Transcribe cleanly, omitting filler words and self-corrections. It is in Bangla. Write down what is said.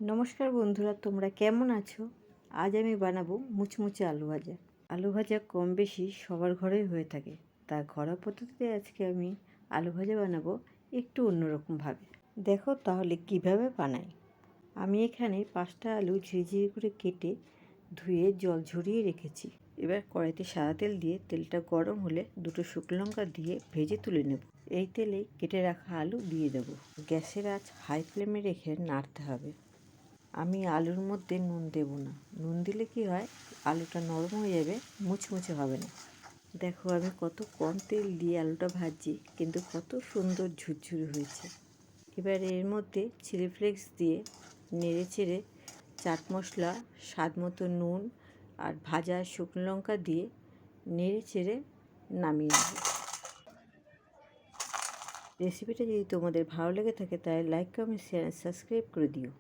নমস্কার বন্ধুরা, তোমরা কেমন আছো? আজ আমি বানাবো মুচমুচে আলু ভাজা। আলু ভাজা কম বেশি সবার ঘরেই হয়ে থাকে। তা ঘরোয়া পদ্ধতিতে আজকে আমি আলু ভাজা বানাবো একটু অন্যরকমভাবে। দেখো তাহলে কিভাবে বানাই। আমি এখানে 5টা আলু ঝিরিঝিরি করে কেটে ধুয়ে জল ঝরিয়ে রেখেছি। এবার কড়াইতে সাদা তেল দিয়ে তেলটা গরম হলে দুটো শুকনো লঙ্কা দিয়ে ভেজে তুলে নেব। এই তেলে কেটে রাখা আলু দিয়ে দেবো। গ্যাসের আঁচ হাই ফ্লেমে রেখে নাড়তে হবে। আমি আলুর মধ্যে নুন দেব না। নুন দিলে কি হয়, আলুটা নরম হয়ে যাবে, মুচমুচে হবে না। দেখো আমি কত কম তেল দিয়ে আলুটা ভাজছি, কিন্তু কত সুন্দর ঝুরঝুরে হয়েছে। এবার এর মধ্যে চিলি ফ্লেক্স দিয়ে নেড়ে চেড়ে চাট মশলা, স্বাদ মতো নুন আর ভাজা শুকনো লঙ্কা দিয়ে নেড়ে চেড়ে নামিয়ে নেব। রেসিপিটা যদি তোমাদের ভালো লেগে থাকে তাহলে লাইক, কমেন্ট, শেয়ার, সাবস্ক্রাইব করে দিও।